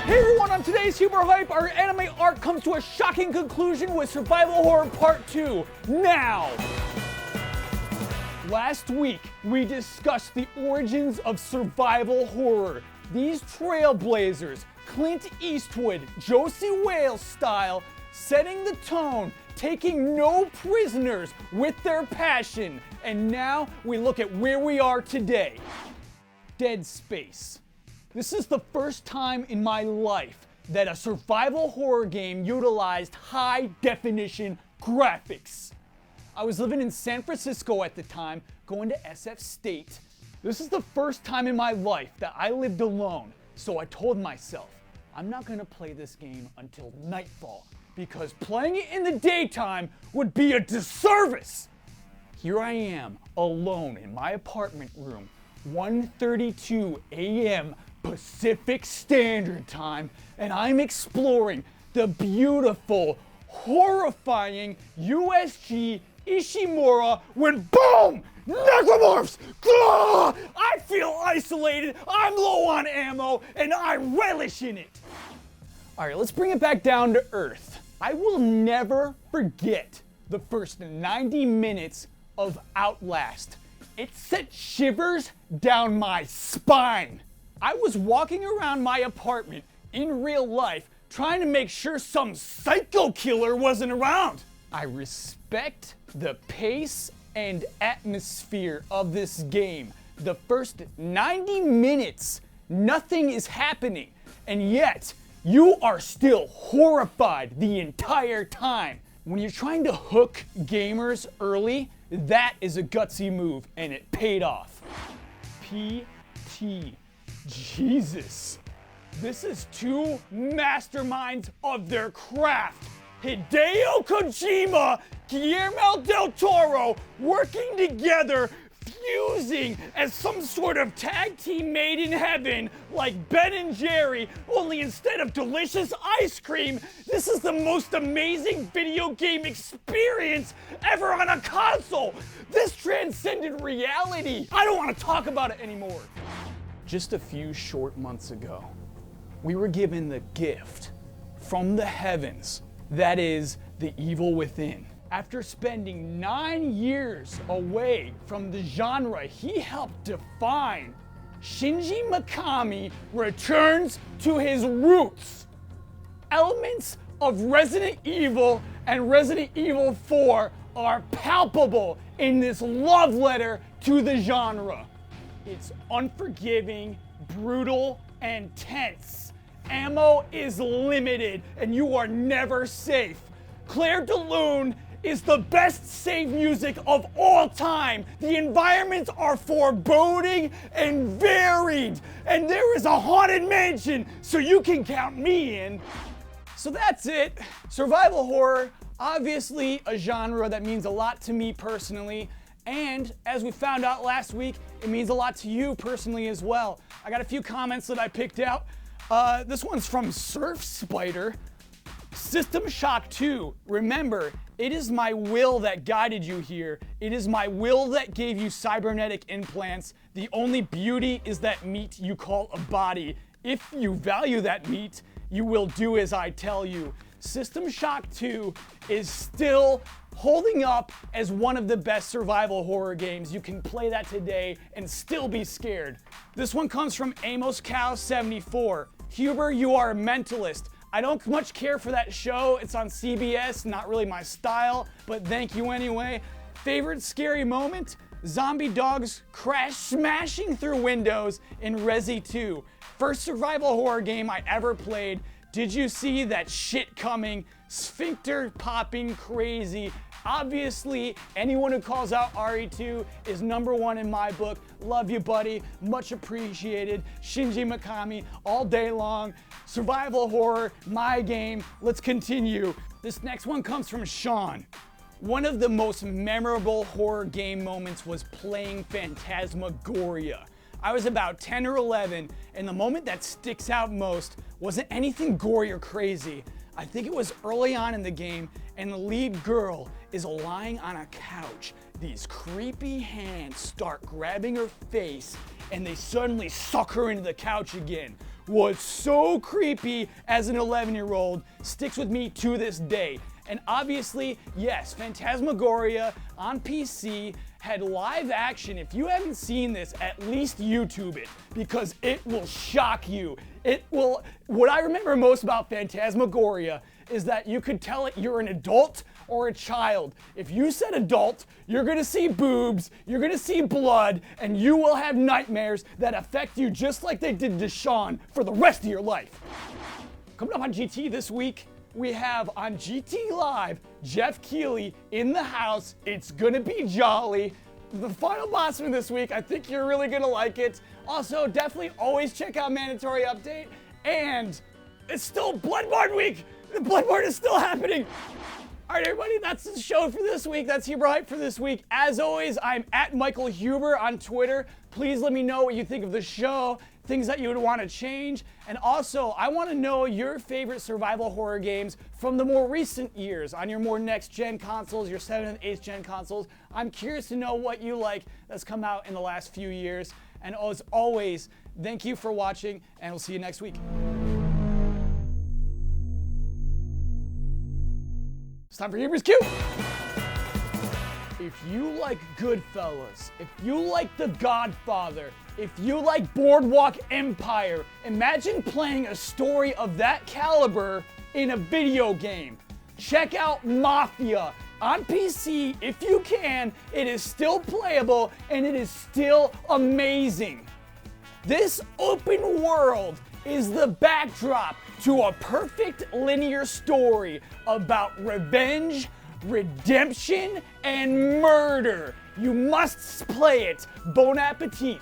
Hey everyone, on today's Super Hype, our anime arc comes to a shocking conclusion with Survival Horror Part 2, now! Last week, we discussed the origins of survival horror. These trailblazers, Clint Eastwood, Josie Wales style, setting the tone, taking no prisoners with their passion. And now we look at where we are today. Dead Space. This is the first time in my life that a survival horror game utilized high-definition graphics. I was living in San Francisco at the time, going to SF State. This is the first time in my life that I lived alone, so I told myself, I'm not gonna play this game until nightfall, because playing it in the daytime would be a disservice. Here I am, alone in my apartment room, 1:32 a.m. Pacific Standard Time, and I'm exploring the beautiful, horrifying USG Ishimura when boom! Necromorphs! Gah! I feel isolated, I'm low on ammo, and I relish in it. Alright, let's bring it back down to earth. I will never forget the first 90 minutes of Outlast. It sent shivers down my spine. I was walking around my apartment in real life trying to make sure some psycho killer wasn't around. I respect the pace and atmosphere of this game. The first 90 minutes, nothing is happening, and yet you are still horrified the entire time. When you're trying to hook gamers early, that is a gutsy move, and it paid off. PT. Jesus. This is two masterminds of their craft. Hideo Kojima, Guillermo del Toro, working together, fusing as some sort of tag team made in heaven, like Ben and Jerry, only instead of delicious ice cream, this is the most amazing video game experience ever on a console. This transcended reality. I don't want to talk about it anymore. Just a few short months ago, we were given the gift from the heavens, that is, the evil within. After spending 9 years away from the genre he helped define, Shinji Mikami returns to his roots. Elements of Resident Evil and Resident Evil 4 are palpable in this love letter to the genre. It's unforgiving, brutal, and tense. Ammo is limited, and you are never safe. Claire de Lune is the best save music of all time. The environments are foreboding and varied, and there is a haunted mansion, so you can count me in. So that's it. Survival horror, obviously a genre that means a lot to me personally. And as we found out last week, it means a lot to you personally as well. I got a few comments that I picked out. This one's from Surf Spider. System Shock 2. Remember, it is my will that guided you here. It is my will that gave you cybernetic implants. The only beauty is that meat you call a body. If you value that meat, you will do as I tell you. System Shock 2 is still holding up as one of the best survival horror games. You can play that today and still be scared. This one comes from Amos Cow 74. Huber, you are a mentalist. I don't much care for that show. It's on CBS, not really my style, but thank you anyway. Favorite scary moment? Zombie dogs crash smashing through windows in Resi 2. First survival horror game I ever played. Did you see that shit coming? Sphincter popping crazy. Obviously, anyone who calls out RE2 is #1 in my book. Love you, buddy. Much appreciated. Shinji Mikami all day long. Survival horror, my game. Let's continue. This next one comes from Sean. One of the most memorable horror game moments was playing Phantasmagoria. I was about 10 or 11, and the moment that sticks out most wasn't anything gory or crazy. I think it was early on in the game, and the lead girl is lying on a couch. These creepy hands start grabbing her face, and they suddenly suck her into the couch again. was so creepy as an 11-year-old sticks with me to this day. And obviously, yes, Phantasmagoria on PC had live action. If you haven't seen this, at least YouTube it, because it will shock you. It will. What I remember most about Phantasmagoria is that you could tell it you're an adult or a child. If you said adult, you're gonna see boobs, you're gonna see blood, and you will have nightmares that affect you just like they did to Sean for the rest of your life. Coming up on GT this week, we have on GT Live, Jeff Keighley in the house. It's gonna be jolly. The final boss from this week, I think you're really gonna like it. Also, definitely always check out Mandatory Update. And it's still Bloodborne week. The Bloodborne is still happening. All right, everybody, that's the show for this week. That's Huber Hype for this week. As always, I'm at Michael Huber on Twitter. Please let me know what you think of the show, things that you would want to change. And also, I want to know your favorite survival horror games from the more recent years on your more next-gen consoles, your 7th and 8th gen consoles. I'm curious to know what you like that's come out in the last few years. And as always, thank you for watching, and we'll see you next week. It's time for Huber's Q. If you like Goodfellas, if you like The Godfather, if you like Boardwalk Empire, imagine playing a story of that caliber in a video game. Check out Mafia on PC if you can. It is still playable and it is still amazing. This open world is the backdrop to a perfect linear story about revenge, redemption, and murder. You must play it. Bon appetit.